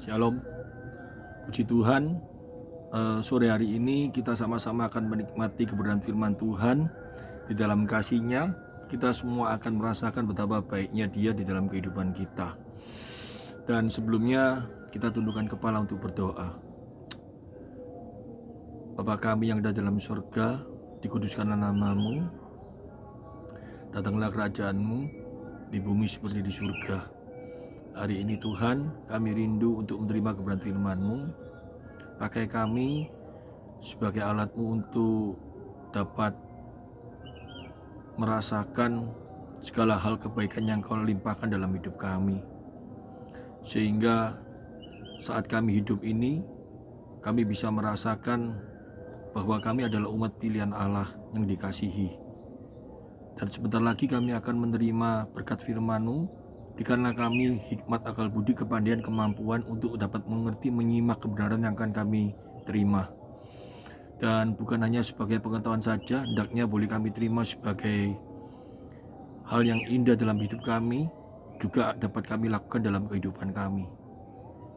Shalom, puji Tuhan. Sore hari ini kita sama-sama akan menikmati kebenaran firman Tuhan. Di dalam kasih-Nya, kita semua akan merasakan betapa baiknya Dia di dalam kehidupan kita. Dan sebelumnya, kita tundukkan kepala untuk berdoa. Bapa kami yang ada dalam surga, dikuduskanlah nama-Mu, datanglah kerajaan-Mu di bumi seperti di surga. Hari ini Tuhan, kami rindu untuk menerima kebenaran firman-Mu. Pakai kami sebagai alat-Mu untuk dapat merasakan segala hal kebaikan yang Kau limpahkan dalam hidup kami. Sehingga saat kami hidup ini, kami bisa merasakan bahwa kami adalah umat pilihan Allah yang dikasihi. Dan sebentar lagi kami akan menerima berkat firman-Mu. Berikanlah kami hikmat, akal budi, kepandaian, kemampuan untuk dapat mengerti, menyimak kebenaran yang akan kami terima. Dan bukan hanya sebagai pengetahuan saja, hendaknya boleh kami terima sebagai hal yang indah dalam hidup kami, juga dapat kami lakukan dalam kehidupan kami.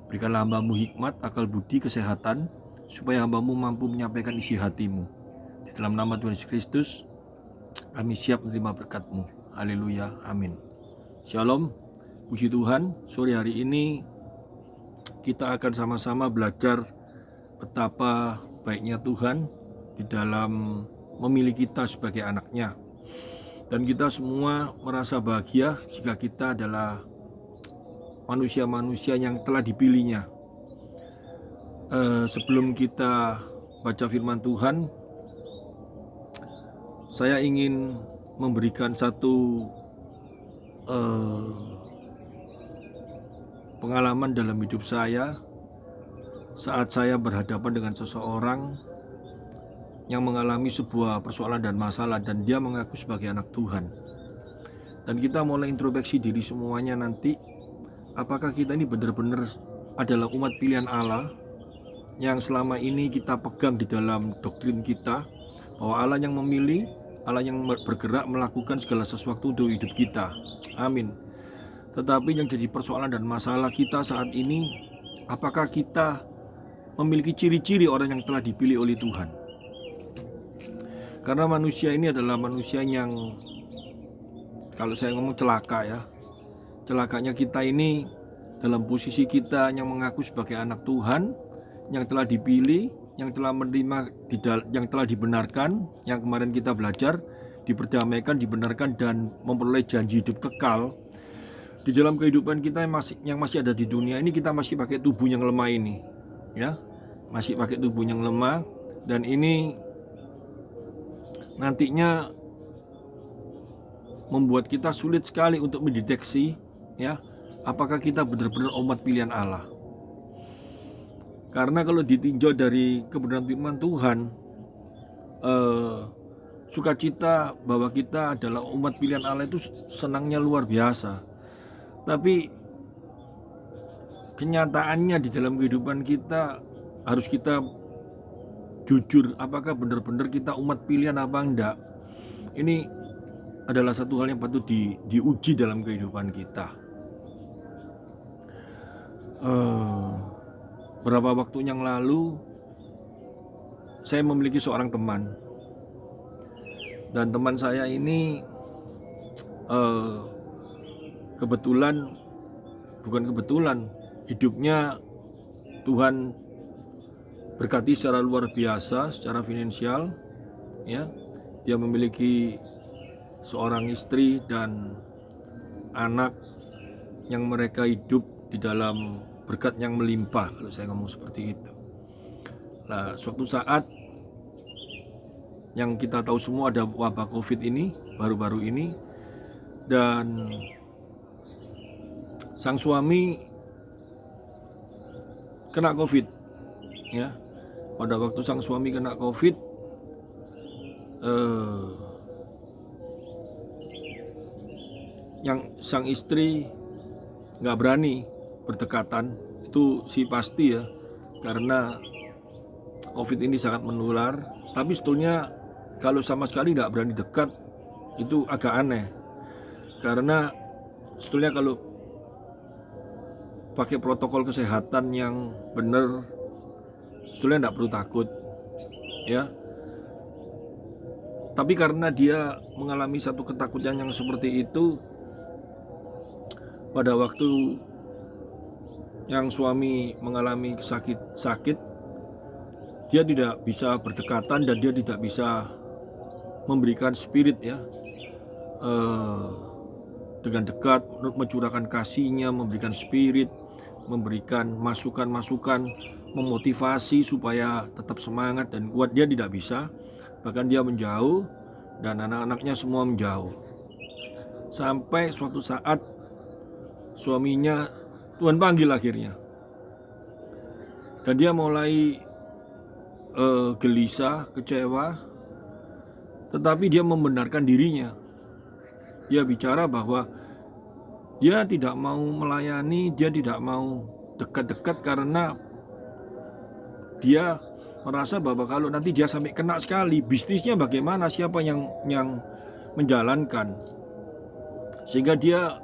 Berikanlah hamba-Mu hikmat, akal budi, kesehatan, supaya hamba-Mu mampu menyampaikan isi hati-Mu. Di dalam nama Tuhan Yesus Kristus, kami siap menerima berkat-Mu. Haleluya, amin. Shalom, puji Tuhan. Sore hari ini kita akan sama-sama belajar betapa baiknya Tuhan di dalam memilih kita sebagai anaknya. Dan kita semua merasa bahagia jika kita adalah manusia-manusia yang telah dipilihnya. Sebelum kita baca firman Tuhan, saya ingin memberikan satu pengalaman dalam hidup saya saat saya berhadapan dengan seseorang yang mengalami sebuah persoalan dan masalah, dan dia mengaku sebagai anak Tuhan. Dan kita mulai introspeksi diri semuanya nanti, apakah kita ini benar-benar adalah umat pilihan Allah yang selama ini kita pegang di dalam doktrin kita, bahwa Allah yang memilih, Allah yang bergerak melakukan segala sesuatu untuk hidup kita. Amin. Tetapi yang jadi persoalan dan masalah kita saat ini, apakah kita memiliki ciri-ciri orang yang telah dipilih oleh Tuhan? Karena manusia ini adalah manusia yang, kalau saya ngomong celaka ya, celakanya kita ini dalam posisi kita yang mengaku sebagai anak Tuhan, yang telah dipilih, yang telah menerima, yang telah dibenarkan, yang kemarin kita belajar, diperdamaikan, dibenarkan, dan memperoleh janji hidup kekal. Di dalam kehidupan kita yang masih ada di dunia ini, kita masih pakai tubuh yang lemah ini, ya, masih pakai tubuh yang lemah, dan ini nantinya membuat kita sulit sekali untuk mendeteksi, ya, apakah kita benar-benar umat pilihan Allah. Karena kalau ditinjau dari kebenaran firman Tuhan, sukacita bahwa kita adalah umat pilihan Allah itu senangnya luar biasa. Tapi kenyataannya di dalam kehidupan kita harus kita jujur, apakah benar-benar kita umat pilihan apa enggak. Ini adalah satu hal yang patut diuji dalam kehidupan kita. Beberapa waktu yang lalu saya memiliki seorang teman, dan teman saya ini bukan kebetulan, hidupnya Tuhan berkati secara luar biasa, secara finansial, ya. Dia memiliki seorang istri dan anak yang mereka hidup di dalam berkat yang melimpah, kalau saya ngomong seperti itu. Nah, suatu saat yang kita tahu semua ada wabah COVID ini, baru-baru ini, dan sang suami kena COVID, ya. Pada waktu sang suami kena COVID, yang sang istri nggak berani berdekatan, itu sih pasti ya, karena COVID ini sangat menular. Tapi sebetulnya kalau sama sekali nggak berani dekat, itu agak aneh. Karena sebetulnya kalau pakai protokol kesehatan yang benar, sebetulnya tidak perlu takut, ya. Tapi karena dia mengalami satu ketakutan yang seperti itu, pada waktu yang suami mengalami sakit, dia tidak bisa berdekatan dan dia tidak bisa memberikan spirit, ya, dengan dekat, mencurahkan kasihnya, memberikan spirit, memberikan masukan-masukan, memotivasi supaya tetap semangat dan kuat. Dia tidak bisa, bahkan dia menjauh dan anak-anaknya semua menjauh. Sampai suatu saat suaminya Tuhan panggil akhirnya, dan dia mulai gelisah, kecewa, tetapi dia membenarkan dirinya. Dia bicara bahwa dia tidak mau melayani, dia tidak mau dekat-dekat karena dia merasa bahwa kalau nanti dia sampai kena sekali, bisnisnya bagaimana, siapa yang menjalankan. Sehingga dia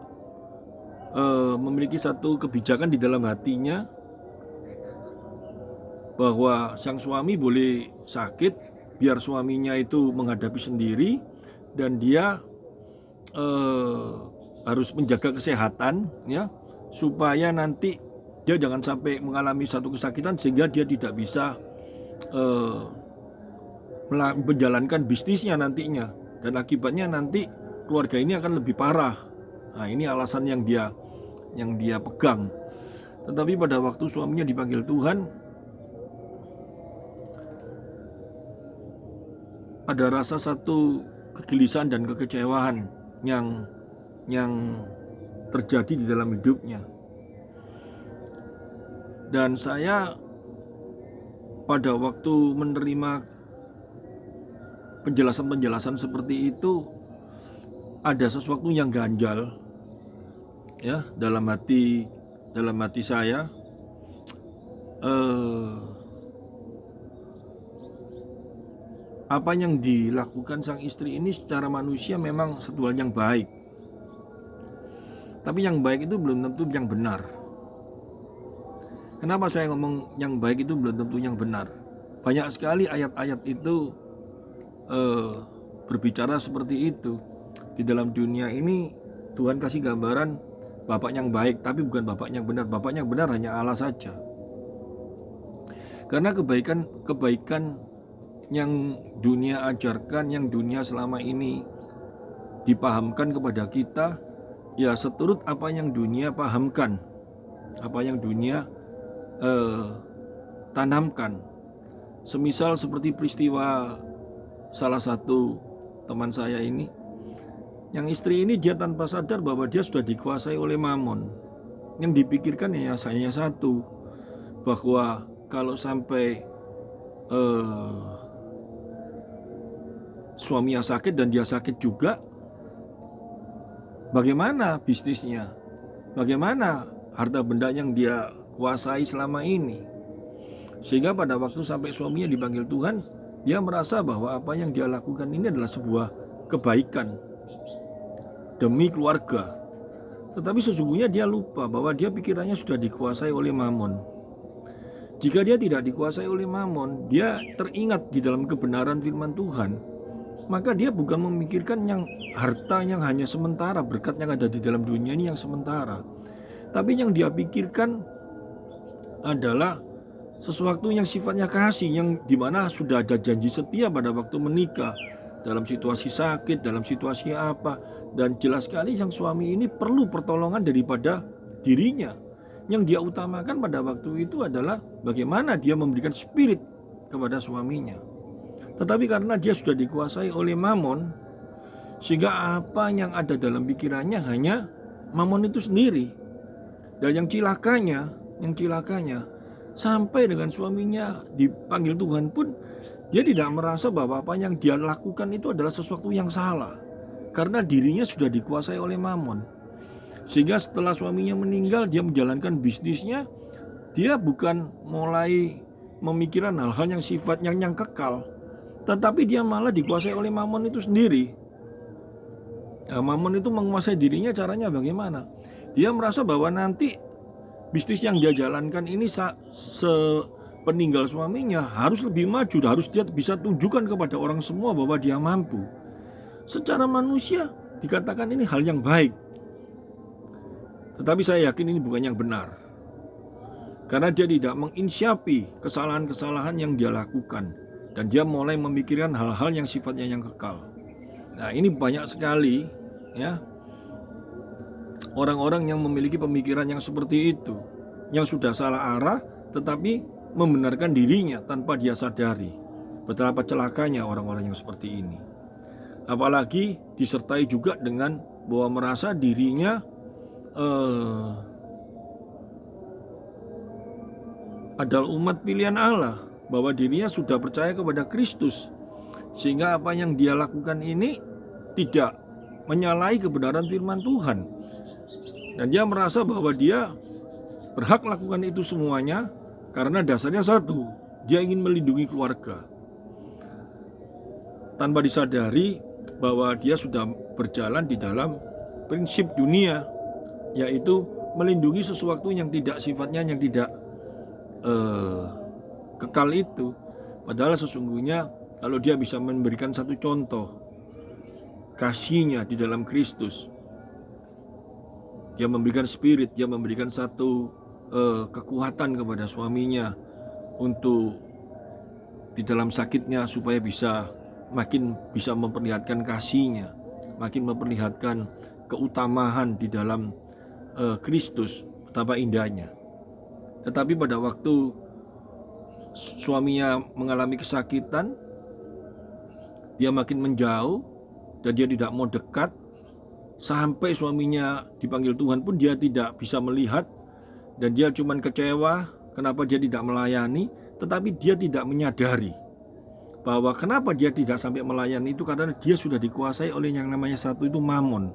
memiliki satu kebijakan di dalam hatinya bahwa sang suami boleh sakit, biar suaminya itu menghadapi sendiri, dan dia harus menjaga kesehatan, ya, supaya nanti dia jangan sampai mengalami satu kesakitan sehingga dia tidak bisa menjalankan bisnisnya nantinya, dan akibatnya nanti keluarga ini akan lebih parah. Nah, ini alasan yang dia pegang. Tetapi pada waktu suaminya dipanggil Tuhan, ada rasa satu kegelisahan dan kekecewaan yang terjadi di dalam hidupnya. Dan saya pada waktu menerima penjelasan-penjelasan seperti itu, ada sesuatu yang ganjal, ya, dalam hati saya. Apa yang dilakukan sang istri ini secara manusia memang satu hal yang baik, tapi yang baik itu belum tentu yang benar. Kenapa saya ngomong yang baik itu belum tentu yang benar? Banyak sekali ayat-ayat itu berbicara seperti itu. Di dalam dunia ini Tuhan kasih gambaran bapak yang baik, tapi bukan bapak yang benar. Bapak yang benar hanya Allah saja. Karena kebaikan yang dunia ajarkan, yang dunia selama ini dipahamkan kepada kita, ya seturut apa yang dunia pahamkan, apa yang dunia tanamkan. Semisal seperti peristiwa salah satu teman saya ini, yang istri ini dia tanpa sadar bahwa dia sudah dikuasai oleh mamon. Yang dipikirkan ya hanya satu, bahwa kalau sampai suaminya sakit dan dia sakit juga, bagaimana bisnisnya, bagaimana harta benda yang dia kuasai selama ini. Sehingga pada waktu sampai suaminya dipanggil Tuhan, dia merasa bahwa apa yang dia lakukan ini adalah sebuah kebaikan demi keluarga. Tetapi sesungguhnya dia lupa bahwa dia pikirannya sudah dikuasai oleh mamon. Jika dia tidak dikuasai oleh mamon, dia teringat di dalam kebenaran firman Tuhan, maka dia bukan memikirkan yang harta yang hanya sementara, berkat yang ada di dalam dunia ini yang sementara. Tapi yang dia pikirkan adalah sesuatu yang sifatnya kasih, yang dimana sudah ada janji setia pada waktu menikah, dalam situasi sakit, dalam situasi apa. Dan jelas sekali sang suami ini perlu pertolongan daripada dirinya. Yang dia utamakan pada waktu itu adalah bagaimana dia memberikan spirit kepada suaminya. Tetapi karena dia sudah dikuasai oleh mamon, sehingga apa yang ada dalam pikirannya hanya mamon itu sendiri. Dan yang cilakanya sampai dengan suaminya dipanggil Tuhan pun, dia tidak merasa bahwa apa yang dia lakukan itu adalah sesuatu yang salah, karena dirinya sudah dikuasai oleh mamon. Sehingga setelah suaminya meninggal, dia menjalankan bisnisnya, dia bukan mulai memikirkan hal-hal yang sifatnya yang kekal, tetapi dia malah dikuasai oleh mamon itu sendiri. Nah, mamon itu menguasai dirinya, caranya bagaimana? Dia merasa bahwa nanti bisnis yang dia jalankan ini sepeninggal suaminya harus lebih maju, harus dia bisa tunjukkan kepada orang semua bahwa dia mampu. Secara manusia dikatakan ini hal yang baik, tetapi saya yakin ini bukan yang benar, karena dia tidak menginsiapi kesalahan-kesalahan yang dia lakukan, dan dia mulai memikirkan hal-hal yang sifatnya yang kekal. Nah, ini banyak sekali ya orang-orang yang memiliki pemikiran yang seperti itu, yang sudah salah arah tetapi membenarkan dirinya tanpa dia sadari. Betapa celakanya orang-orang yang seperti ini. Apalagi disertai juga dengan bahwa merasa dirinya adalah umat pilihan Allah, bahwa dirinya sudah percaya kepada Kristus, sehingga apa yang dia lakukan ini tidak menyalahi kebenaran firman Tuhan. Dan dia merasa bahwa dia berhak lakukan itu semuanya karena dasarnya satu, dia ingin melindungi keluarga, tanpa disadari bahwa dia sudah berjalan di dalam prinsip dunia, yaitu melindungi sesuatu yang tidak sifatnya yang tidak kekal itu. Padahal sesungguhnya kalau dia bisa memberikan satu contoh kasihnya di dalam Kristus, dia memberikan spirit, dia memberikan satu kekuatan kepada suaminya untuk di dalam sakitnya supaya makin bisa memperlihatkan kasihnya, makin memperlihatkan keutamaan di dalam Kristus, betapa indahnya. Tetapi pada waktu suaminya mengalami kesakitan, dia makin menjauh dan dia tidak mau dekat. Sampai suaminya dipanggil Tuhan pun dia tidak bisa melihat, dan dia cuma kecewa kenapa dia tidak melayani. Tetapi dia tidak menyadari bahwa kenapa dia tidak sampai melayani itu karena dia sudah dikuasai oleh yang namanya satu itu mamon.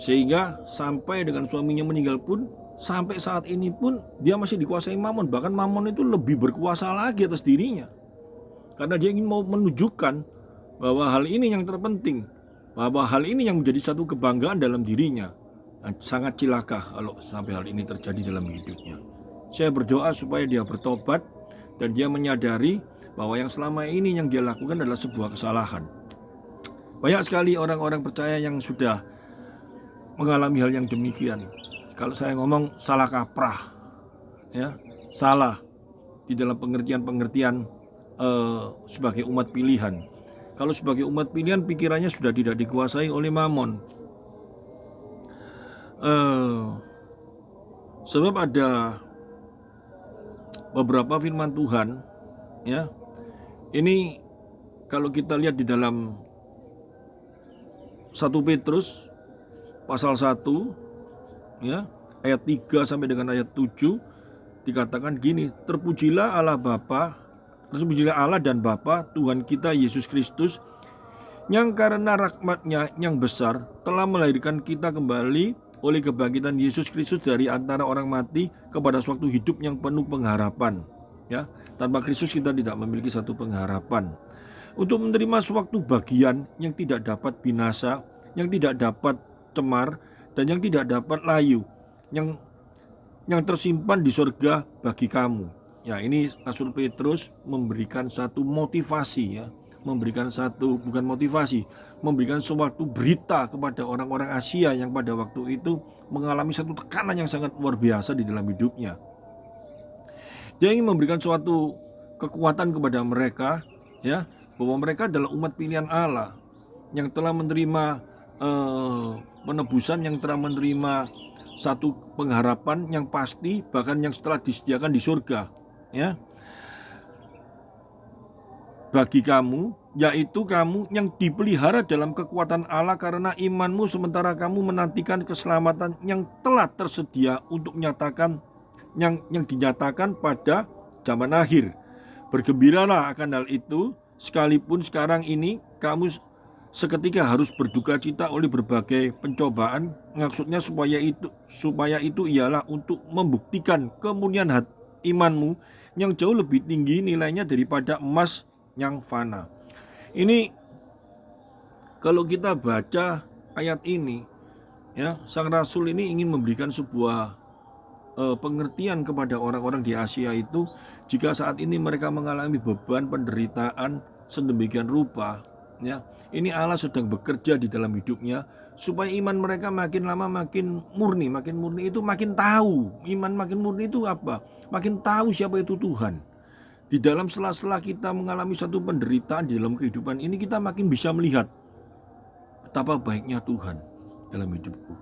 Sehingga sampai dengan suaminya meninggal pun, sampai saat ini pun dia masih dikuasai mamon. Bahkan mamon itu lebih berkuasa lagi atas dirinya, karena dia ingin mau menunjukkan bahwa hal ini yang terpenting, bahwa hal ini yang menjadi satu kebanggaan dalam dirinya. Sangat cilaka kalau sampai hal ini terjadi dalam hidupnya. Saya berdoa supaya dia bertobat dan dia menyadari bahwa yang selama ini yang dia lakukan adalah sebuah kesalahan. Banyak sekali orang-orang percaya yang sudah mengalami hal yang demikian. Kalau saya ngomong salah kaprah, ya, salah di dalam pengertian sebagai umat pilihan. Kalau sebagai umat pilihan, pikirannya sudah tidak dikuasai oleh mamon. Sebab ada beberapa firman Tuhan, ya. Ini kalau kita lihat di dalam 1 Petrus pasal 1, ya, ayat 3 sampai dengan ayat 7, dikatakan gini, terpujilah Allah dan Bapa Tuhan kita Yesus Kristus, yang karena rahmat-Nya yang besar telah melahirkan kita kembali oleh kebangkitan Yesus Kristus dari antara orang mati kepada suatu hidup yang penuh pengharapan. Ya, tanpa Kristus kita tidak memiliki satu pengharapan, untuk menerima suatu bagian yang tidak dapat binasa, yang tidak dapat cemar, dan yang tidak dapat layu, yang tersimpan di surga bagi kamu. Ya, ini Rasul Petrus memberikan satu motivasi, ya, memberikan suatu berita kepada orang-orang Asia yang pada waktu itu mengalami satu tekanan yang sangat luar biasa di dalam hidupnya. Dia ingin memberikan suatu kekuatan kepada mereka, ya, bahwa mereka adalah umat pilihan Allah yang telah menerima penebusan, yang telah menerima satu pengharapan yang pasti, bahkan yang setelah disediakan di surga, ya, bagi kamu, yaitu kamu yang dipelihara dalam kekuatan Allah karena imanmu, sementara kamu menantikan keselamatan yang telah tersedia untuk yang dinyatakan pada zaman akhir. Bergembiralah akan hal itu, sekalipun sekarang ini kamu seketika harus berduka cita oleh berbagai pencobaan. Maksudnya supaya itu ialah untuk membuktikan kemurnian imanmu yang jauh lebih tinggi nilainya daripada emas yang fana. Ini kalau kita baca ayat ini, ya, sang rasul ini ingin memberikan sebuah pengertian kepada orang-orang di Asia itu, jika saat ini mereka mengalami beban penderitaan sedemikian rupa, ya, ini Allah sedang bekerja di dalam hidupnya supaya iman mereka makin lama makin murni itu makin tahu. Iman makin murni itu apa? Makin tahu siapa itu Tuhan. Di dalam sela-sela kita mengalami satu penderitaan di dalam kehidupan ini, kita makin bisa melihat betapa baiknya Tuhan dalam hidupku.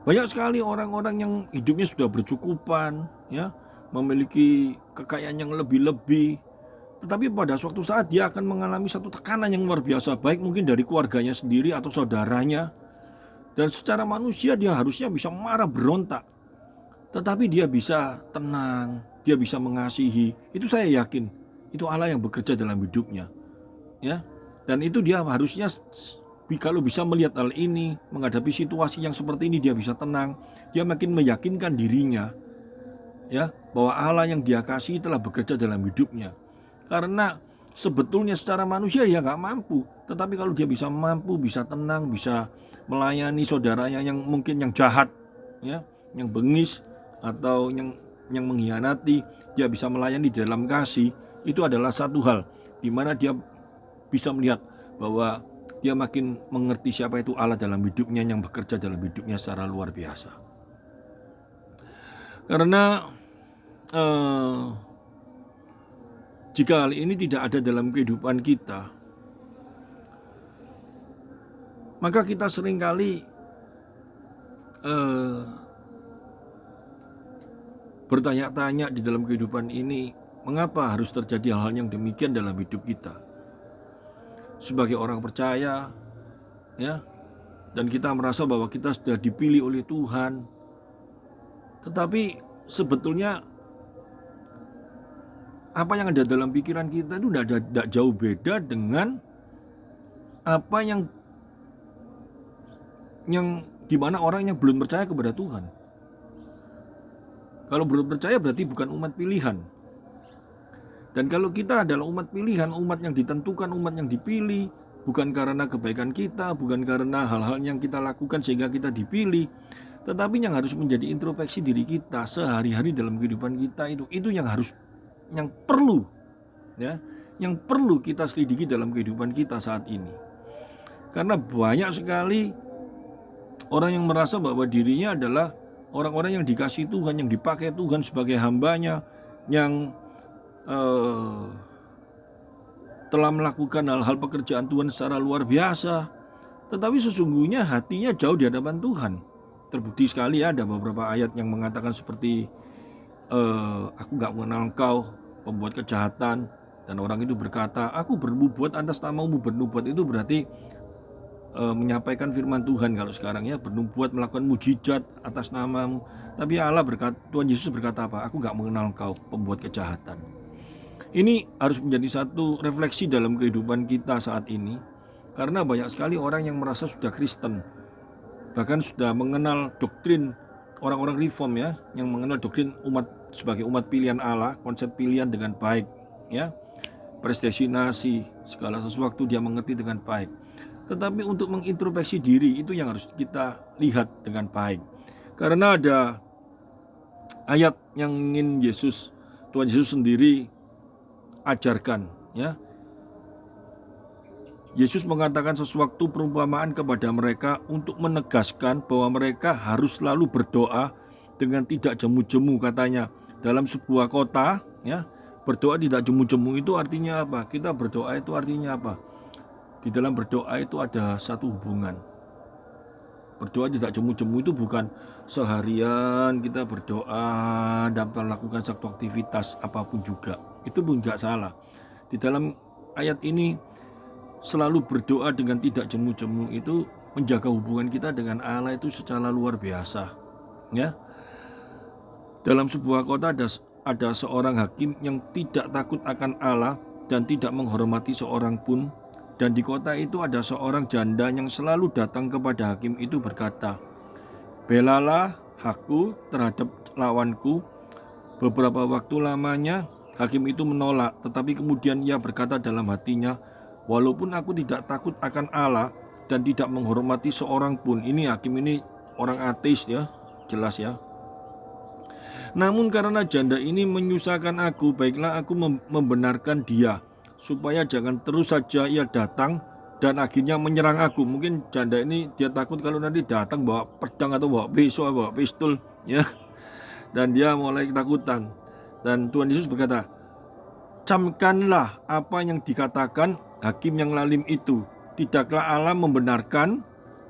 Banyak sekali orang-orang yang hidupnya sudah bercukupan, ya, memiliki kekayaan yang lebih-lebih, tetapi pada suatu saat dia akan mengalami satu tekanan yang luar biasa, baik mungkin dari keluarganya sendiri atau saudaranya. Dan secara manusia dia harusnya bisa marah, berontak, tetapi dia bisa tenang, dia bisa mengasihi. Itu saya yakin, itu Allah yang bekerja dalam hidupnya, ya. Dan itu dia harusnya, kalau bisa melihat hal ini, menghadapi situasi yang seperti ini, dia bisa tenang, dia makin meyakinkan dirinya, ya, bahwa Allah yang dia kasih telah bekerja dalam hidupnya. Karena sebetulnya secara manusia dia nggak mampu, tetapi kalau dia bisa mampu, bisa tenang, bisa melayani saudaranya yang mungkin yang jahat, ya, yang bengis atau yang mengkhianati, dia bisa melayani dalam kasih. Itu adalah satu hal di mana dia bisa melihat bahwa dia makin mengerti siapa itu Allah dalam hidupnya, yang bekerja dalam hidupnya secara luar biasa. Karena jika hal ini tidak ada dalam kehidupan kita, maka kita seringkali bertanya-tanya di dalam kehidupan ini, mengapa harus terjadi hal-hal yang demikian dalam hidup kita sebagai orang percaya, ya, dan kita merasa bahwa kita sudah dipilih oleh Tuhan. Tetapi sebetulnya apa yang ada dalam pikiran kita itu tidak jauh beda dengan apa yang dimana orang yang belum percaya kepada Tuhan. Kalau belum percaya berarti bukan umat pilihan. Dan kalau kita adalah umat pilihan, umat yang ditentukan, umat yang dipilih, bukan karena kebaikan kita, bukan karena hal-hal yang kita lakukan sehingga kita dipilih, tetapi yang harus menjadi introspeksi diri kita sehari-hari dalam kehidupan kita, itu yang perlu, ya, yang perlu kita selidiki dalam kehidupan kita saat ini. Karena banyak sekali orang yang merasa bahwa dirinya adalah orang-orang yang dikasih Tuhan, yang dipakai Tuhan sebagai hambanya, yang telah melakukan hal-hal pekerjaan Tuhan secara luar biasa, tetapi sesungguhnya hatinya jauh di hadapan Tuhan. Terbukti sekali, ada beberapa ayat yang mengatakan seperti aku gak mengenal engkau, pembuat kejahatan. Dan orang itu berkata, aku bernubuat atas namamu. Bernubuat itu berarti menyampaikan firman Tuhan. Kalau sekarang, ya, bernubuat, melakukan mujizat atas namamu. Tapi Allah berkata, Tuhan Yesus berkata apa? Aku gak mengenal engkau, pembuat kejahatan. Ini harus menjadi satu refleksi dalam kehidupan kita saat ini. Karena banyak sekali orang yang merasa sudah Kristen, bahkan sudah mengenal doktrin orang-orang reform, ya, yang mengenal doktrin umat sebagai umat pilihan Allah, konsep pilihan dengan baik, ya, predestinasi, segala sesuatu dia mengerti dengan baik. Tetapi untuk mengintrospeksi diri itu yang harus kita lihat dengan baik. Karena ada ayat yang ingin Tuhan Yesus sendiri ajarkan, ya. Yesus mengatakan sesuatu perumpamaan kepada mereka untuk menegaskan bahwa mereka harus selalu berdoa dengan tidak jemu-jemu, katanya. Dalam sebuah kota, ya, berdoa tidak jemu-jemu itu artinya apa? Kita berdoa itu artinya apa? Di dalam berdoa itu ada satu hubungan. Berdoa tidak jemu-jemu itu bukan seharian kita berdoa dan melakukan satu aktivitas apapun juga. Itu pun tidak salah. Di dalam ayat ini, selalu berdoa dengan tidak jemu-jemu itu menjaga hubungan kita dengan Allah itu secara luar biasa, ya. Dalam sebuah kota ada seorang hakim yang tidak takut akan Allah dan tidak menghormati seorang pun. Dan di kota itu ada seorang janda yang selalu datang kepada hakim itu berkata, belalah hakku terhadap lawanku. Beberapa waktu lamanya hakim itu menolak, tetapi kemudian ia berkata dalam hatinya, walaupun aku tidak takut akan Allah dan tidak menghormati seorang pun. Ini hakim ini orang ateis, ya, jelas, ya. Namun karena janda ini menyusahkan aku, baiklah aku membenarkan dia, supaya jangan terus saja ia datang dan akhirnya menyerang aku. Mungkin janda ini dia takut kalau nanti datang bawa pedang atau bawa pisau, bawa pistol, ya. Dan dia mulai ketakutan. Dan Tuhan Yesus berkata, camkanlah apa yang dikatakan hakim yang lalim itu. Tidaklah Allah membenarkan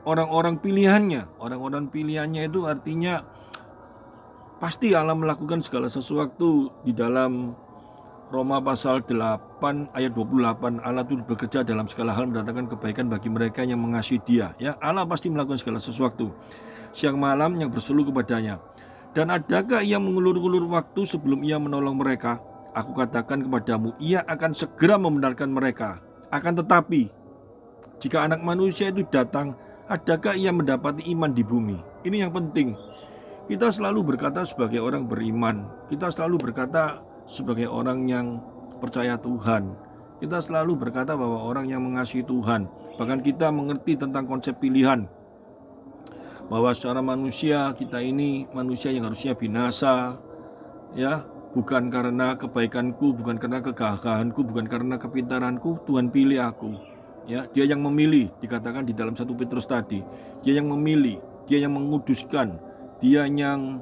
orang-orang pilihannya. Orang-orang pilihannya itu artinya pasti Allah melakukan segala sesuatu. Di dalam Roma pasal 8 ayat 28, Allah itu bekerja dalam segala hal mendatangkan kebaikan bagi mereka yang mengasihi Dia. Ya, Allah pasti melakukan segala sesuatu. Siang malam yang bersuluh kepadanya. Dan adakah ia mengulur-ulur waktu sebelum ia menolong mereka? Aku katakan kepadamu, ia akan segera membenarkan mereka. Akan tetapi, jika anak manusia itu datang, adakah ia mendapati iman di bumi? Ini yang penting. Kita selalu berkata sebagai orang beriman. Kita selalu berkata sebagai orang yang percaya Tuhan. Kita selalu berkata bahwa orang yang mengasihi Tuhan. Bahkan kita mengerti tentang konsep pilihan, bahwa secara manusia kita ini manusia yang harusnya binasa, ya, bukan karena kebaikanku, bukan karena kegagahanku, bukan karena kepintaranku. Tuhan pilih aku, ya. Dia yang memilih, dikatakan di dalam 1 Petrus tadi. Dia yang memilih, dia yang menguduskan, dia yang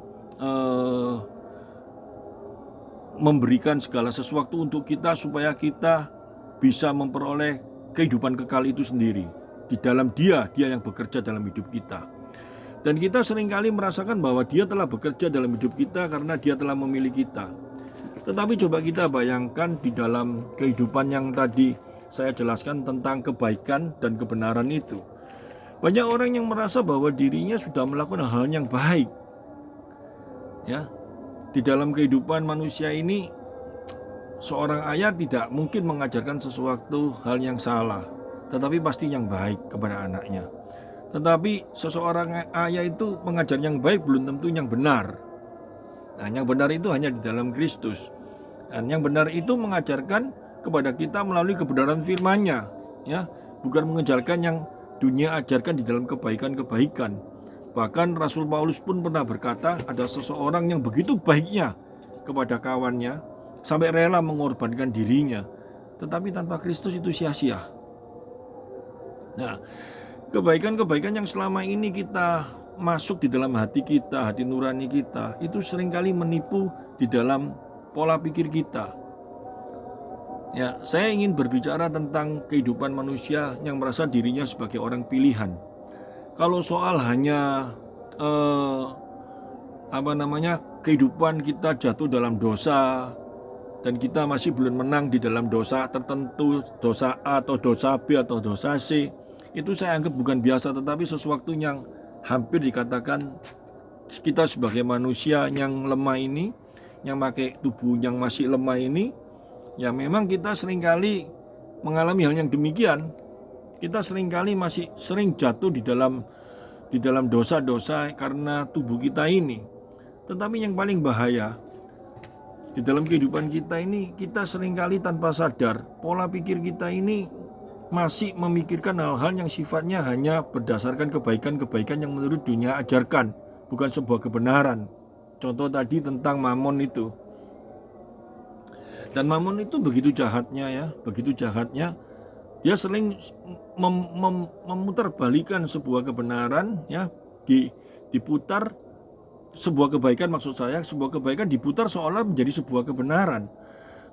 memberikan segala sesuatu untuk kita supaya kita bisa memperoleh kehidupan kekal itu sendiri. Di dalam dia yang bekerja dalam hidup kita. Dan kita seringkali merasakan bahwa dia telah bekerja dalam hidup kita karena dia telah memilih kita. Tetapi coba kita bayangkan di dalam kehidupan yang tadi saya jelaskan tentang kebaikan dan kebenaran itu. Banyak orang yang merasa bahwa dirinya sudah melakukan hal yang baik. Ya, di dalam kehidupan manusia ini, seorang ayah tidak mungkin mengajarkan sesuatu hal yang salah, tetapi pasti yang baik kepada anaknya. Tetapi seseorang ayah itu mengajar yang baik belum tentu yang benar. Nah, yang benar itu hanya di dalam Kristus. Dan yang benar itu mengajarkan kepada kita melalui kebenaran firman-Nya, ya, bukan mengejarkan yang dunia ajarkan di dalam kebaikan-kebaikan. Bahkan Rasul Paulus pun pernah berkata, ada seseorang yang begitu baiknya kepada kawannya sampai rela mengorbankan dirinya, tetapi tanpa Kristus itu sia-sia. Nah, kebaikan-kebaikan yang selama ini kita masuk di dalam hati kita, hati nurani kita, itu seringkali menipu di dalam pola pikir kita. Ya, saya ingin berbicara tentang kehidupan manusia yang merasa dirinya sebagai orang pilihan. Kalau soal hanya kehidupan kita jatuh dalam dosa dan kita masih belum menang di dalam dosa tertentu, dosa A atau dosa B atau dosa C, itu saya anggap bukan biasa, tetapi sesuatu yang hampir dikatakan kita sebagai manusia yang lemah ini, yang pakai tubuh yang masih lemah ini, ya memang kita seringkali mengalami hal yang demikian. Kita seringkali masih sering jatuh di dalam dosa-dosa karena tubuh kita ini. Tetapi yang paling bahaya di dalam kehidupan kita ini, kita seringkali tanpa sadar pola pikir kita ini masih memikirkan hal-hal yang sifatnya hanya berdasarkan kebaikan-kebaikan yang menurut dunia ajarkan, bukan sebuah kebenaran. Contoh tadi tentang Mamon itu. Dan Mamon itu begitu jahatnya, ya, begitu jahatnya. Dia sering memutarbalikkan sebuah kebenaran, ya, diputar sebuah kebaikan, maksud saya, sebuah kebaikan diputar seolah menjadi sebuah kebenaran.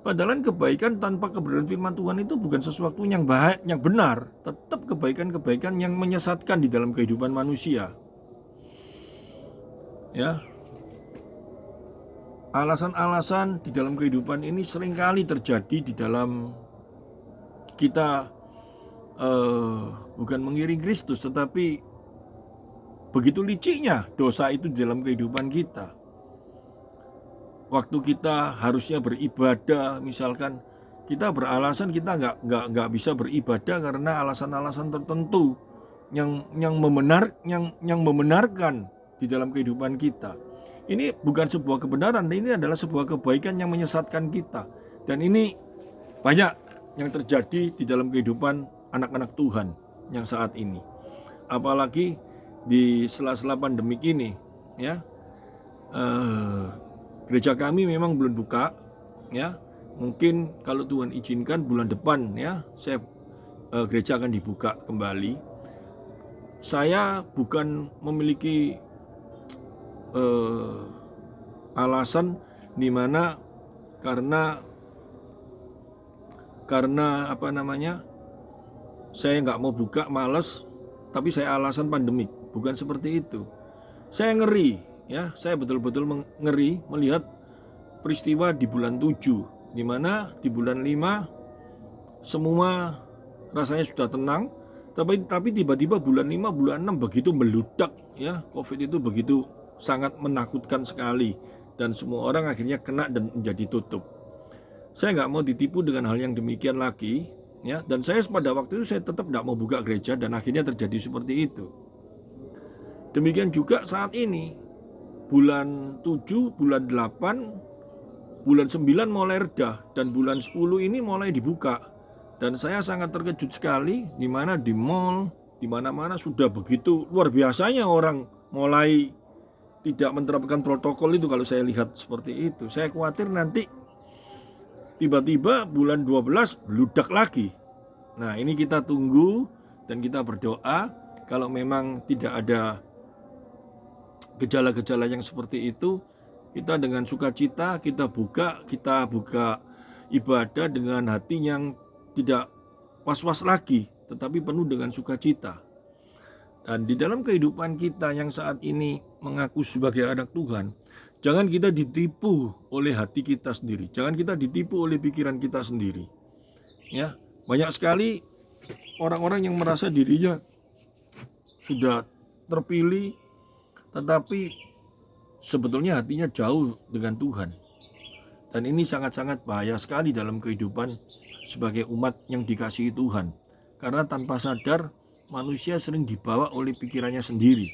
Padahal kebaikan tanpa kebenaran firman Tuhan itu bukan sesuatu yang baik, yang benar. Tetap kebaikan-kebaikan yang menyesatkan di dalam kehidupan manusia. Ya, alasan-alasan di dalam kehidupan ini seringkali terjadi di dalam kita bukan mengiring Kristus, tetapi begitu liciknya dosa itu di dalam kehidupan kita. Waktu kita harusnya beribadah, misalkan kita beralasan kita nggak bisa beribadah karena alasan-alasan tertentu yang membenarkan di dalam kehidupan kita. Ini bukan sebuah kebenaran, ini adalah sebuah kebaikan yang menyesatkan kita. Dan ini banyak yang terjadi di dalam kehidupan anak-anak Tuhan yang saat ini. Apalagi di sela-sela pandemik ini, ya. Gereja kami memang belum buka, ya. Mungkin kalau Tuhan izinkan bulan depan, ya, gereja akan dibuka kembali. Saya bukan memiliki alasan di mana karena saya nggak mau buka, males, tapi saya alasan pandemik. Bukan seperti itu. Saya ngeri, ya, saya betul-betul ngeri melihat peristiwa di bulan 7, di mana di bulan 5 semua rasanya sudah tenang, tapi tiba-tiba bulan 5, bulan 6 begitu meludak, ya. Covid itu begitu sangat menakutkan sekali, dan semua orang akhirnya kena dan menjadi tutup. Saya nggak mau ditipu dengan hal yang demikian lagi, ya. Dan saya pada waktu itu saya tetap tidak mau buka gereja, dan akhirnya terjadi seperti itu. Demikian juga saat ini, bulan 7, bulan 8, bulan 9 mulai reda, dan bulan 10 ini mulai dibuka. Dan saya sangat terkejut sekali, di mana di mall, di mana-mana sudah begitu luar biasanya orang mulai tidak menerapkan protokol itu. Kalau saya lihat seperti itu, saya khawatir nanti tiba-tiba bulan 12 meludak lagi. Nah, ini kita tunggu dan kita berdoa kalau memang tidak ada gejala-gejala yang seperti itu, kita dengan sukacita kita buka ibadah dengan hati yang tidak was-was lagi, tetapi penuh dengan sukacita. Dan di dalam kehidupan kita yang saat ini mengaku sebagai anak Tuhan, jangan kita ditipu oleh hati kita sendiri, jangan kita ditipu oleh pikiran kita sendiri. Ya, banyak sekali orang-orang yang merasa dirinya sudah terpilih, tetapi sebetulnya hatinya jauh dengan Tuhan. Dan ini sangat-sangat bahaya sekali dalam kehidupan sebagai umat yang dikasihi Tuhan. Karena tanpa sadar manusia sering dibawa oleh pikirannya sendiri,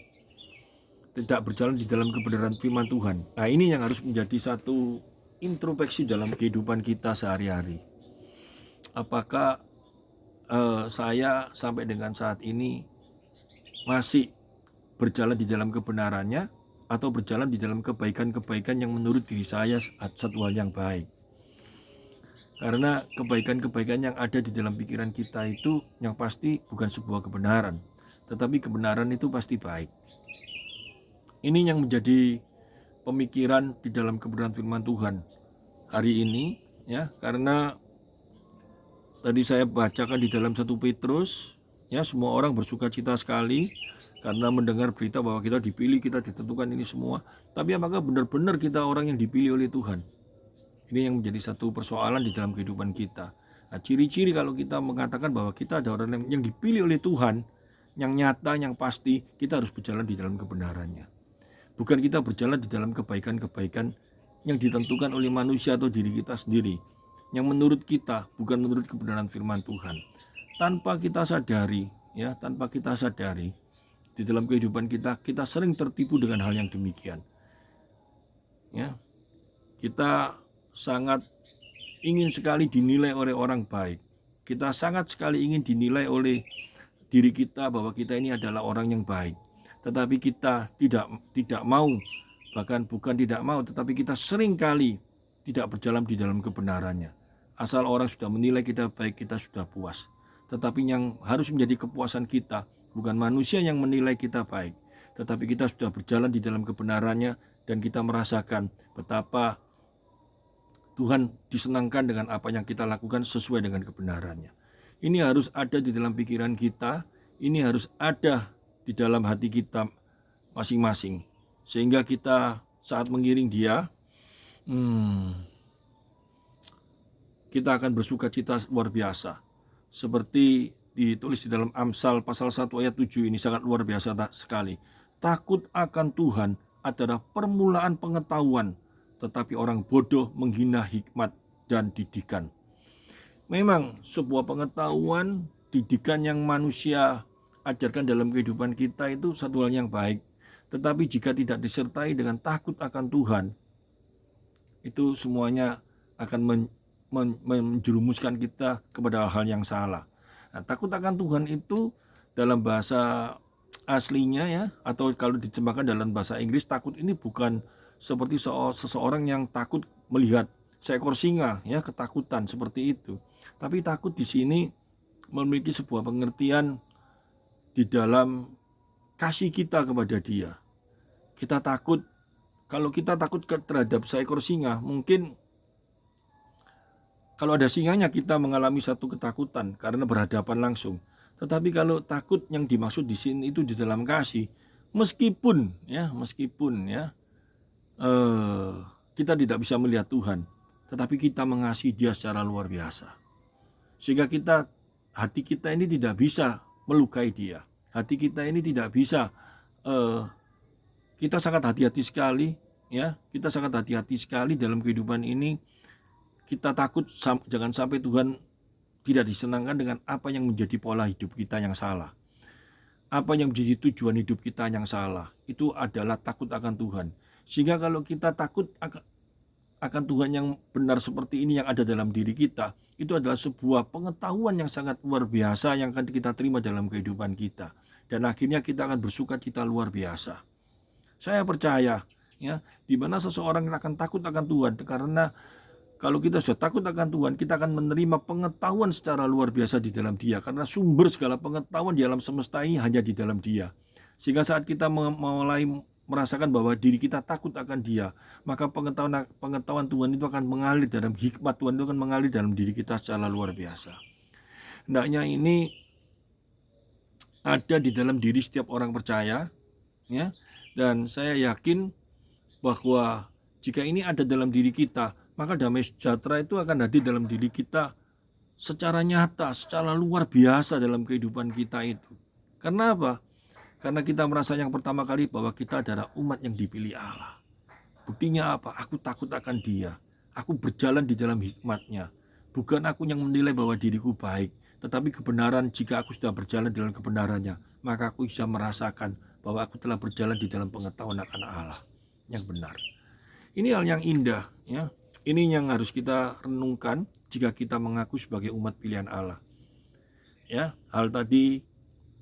tidak berjalan di dalam kebenaran firman Tuhan. Nah, ini yang harus menjadi satu introspeksi dalam kehidupan kita sehari-hari. Apakah saya sampai dengan saat ini masih berjalan di dalam kebenarannya, atau berjalan di dalam kebaikan-kebaikan yang menurut diri saya satu hal yang baik. Karena kebaikan-kebaikan yang ada di dalam pikiran kita itu yang pasti bukan sebuah kebenaran, tetapi kebenaran itu pasti baik. Ini yang menjadi pemikiran di dalam kebenaran firman Tuhan hari ini, ya. Karena tadi saya bacakan di dalam 1 Petrus, ya, semua orang bersukacita sekali karena mendengar berita bahwa kita dipilih, kita ditentukan ini semua. Tapi apakah benar-benar kita orang yang dipilih oleh Tuhan? Ini yang menjadi satu persoalan di dalam kehidupan kita. Nah, ciri-ciri kalau kita mengatakan bahwa kita ada orang yang dipilih oleh Tuhan, yang nyata, yang pasti, kita harus berjalan di dalam kebenarannya. Bukan kita berjalan di dalam kebaikan-kebaikan yang ditentukan oleh manusia atau diri kita sendiri, yang menurut kita, bukan menurut kebenaran firman Tuhan. Tanpa kita sadari, di dalam kehidupan kita sering tertipu dengan hal yang demikian. Ya, kita sangat ingin sekali dinilai oleh orang baik. Kita sangat sekali ingin dinilai oleh diri kita bahwa kita ini adalah orang yang baik. Tetapi kita tidak mau, bahkan bukan tidak mau, tetapi kita sering kali tidak berjalan di dalam kebenarannya. Asal orang sudah menilai kita baik, kita sudah puas. Tetapi yang harus menjadi kepuasan kita bukan manusia yang menilai kita baik, tetapi kita sudah berjalan di dalam kebenarannya dan kita merasakan betapa Tuhan disenangkan dengan apa yang kita lakukan sesuai dengan kebenarannya. Ini harus ada di dalam pikiran kita, ini harus ada di dalam hati kita masing-masing. Sehingga kita saat mengiring Dia, kita akan bersukacita luar biasa. Seperti ditulis di dalam Amsal pasal 1 ayat 7 ini sangat luar biasa sekali. Takut akan Tuhan adalah permulaan pengetahuan, tetapi orang bodoh menghina hikmat dan didikan. Memang sebuah pengetahuan, didikan yang manusia ajarkan dalam kehidupan kita itu satu hal yang baik. Tetapi jika tidak disertai dengan takut akan Tuhan, itu semuanya akan menjerumuskan kita kepada hal yang salah. Nah, takut akan Tuhan itu dalam bahasa aslinya, ya, atau kalau diterjemahkan dalam bahasa Inggris, takut ini bukan seperti seseorang yang takut melihat seekor singa, ya, ketakutan seperti itu. Tapi takut di sini memiliki sebuah pengertian di dalam kasih kita kepada Dia. Kita takut, kalau kita takut terhadap seekor singa, mungkin kalau ada singanya kita mengalami satu ketakutan karena berhadapan langsung. Tetapi kalau takut yang dimaksud di sini itu di dalam kasih, meskipun kita tidak bisa melihat Tuhan, tetapi kita mengasihi Dia secara luar biasa. Sehingga hati kita ini tidak bisa melukai Dia. Hati kita ini tidak bisa, kita sangat hati-hati sekali, ya. Kita sangat hati-hati sekali dalam kehidupan ini. Kita takut jangan sampai Tuhan tidak disenangkan dengan apa yang menjadi pola hidup kita yang salah. Apa yang menjadi tujuan hidup kita yang salah. Itu adalah takut akan Tuhan. Sehingga kalau kita takut akan Tuhan yang benar seperti ini yang ada dalam diri kita, itu adalah sebuah pengetahuan yang sangat luar biasa yang akan kita terima dalam kehidupan kita. Dan akhirnya kita akan bersukacita luar biasa. Saya percaya, ya, di mana seseorang akan takut akan Tuhan, karena kalau kita sudah takut akan Tuhan, kita akan menerima pengetahuan secara luar biasa di dalam Dia. Karena sumber segala pengetahuan di alam semesta ini hanya di dalam Dia. Sehingga saat kita mulai merasakan bahwa diri kita takut akan Dia, maka pengetahuan Tuhan itu akan mengalir dalam hikmat Tuhan itu akan mengalir dalam diri kita secara luar biasa. Hendaknya ini ada di dalam diri setiap orang percaya, ya. Dan saya yakin bahwa jika ini ada dalam diri kita, maka damai sejahtera itu akan hadir dalam diri kita secara nyata, secara luar biasa dalam kehidupan kita itu. Karena apa? Karena kita merasa yang pertama kali bahwa kita adalah umat yang dipilih Allah. Buktinya apa? Aku takut akan Dia. Aku berjalan di dalam hikmat-Nya. Bukan aku yang menilai bahwa diriku baik, tetapi kebenaran. Jika aku sudah berjalan dalam kebenarannya, maka aku bisa merasakan bahwa aku telah berjalan di dalam pengetahuan akan Allah yang benar. Ini hal yang indah, ya. Ini yang harus kita renungkan jika kita mengaku sebagai umat pilihan Allah. Ya, hal tadi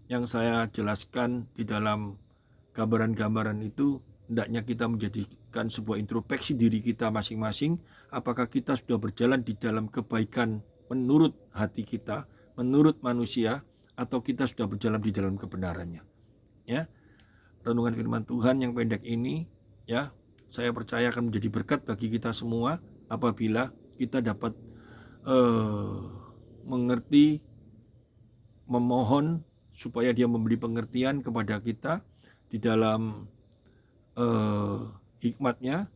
yang saya jelaskan di dalam gambaran-gambaran itu hendaknya kita menjadikan sebuah introspeksi diri kita masing-masing. Apakah kita sudah berjalan di dalam kebaikan menurut hati kita, menurut manusia, atau kita sudah berjalan di dalam kebenarannya. Ya, renungan firman Tuhan yang pendek ini, ya, saya percaya akan menjadi berkat bagi kita semua apabila kita dapat mengerti, memohon supaya Dia memberi pengertian kepada kita di dalam hikmat-Nya.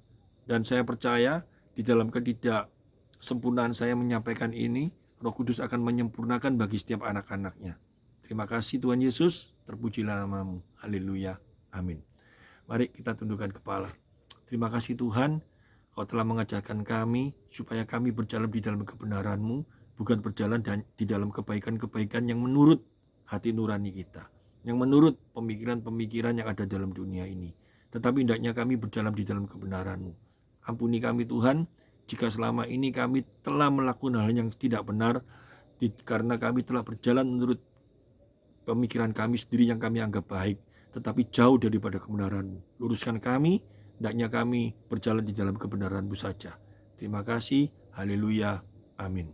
Dan saya percaya di dalam ketidaksempurnaan saya menyampaikan ini, Roh Kudus akan menyempurnakan bagi setiap anak-anak-Nya. Terima kasih Tuhan Yesus, terpujilah nama-Mu. Haleluya, amin. Mari kita tundukkan kepala. Terima kasih Tuhan, Kau telah mengajarkan kami supaya kami berjalan di dalam kebenaran-Mu, bukan berjalan di dalam kebaikan-kebaikan yang menurut hati nurani kita, yang menurut pemikiran-pemikiran yang ada dalam dunia ini. Tetapi hendaknya kami berjalan di dalam kebenaran-Mu. Ampuni kami Tuhan, jika selama ini kami telah melakukan hal yang tidak benar, karena kami telah berjalan menurut pemikiran kami sendiri yang kami anggap baik, tetapi jauh daripada kebenaran-Mu. Luruskan kami, hendaknya kami berjalan di dalam kebenaran-Mu saja. Terima kasih, haleluya, amin.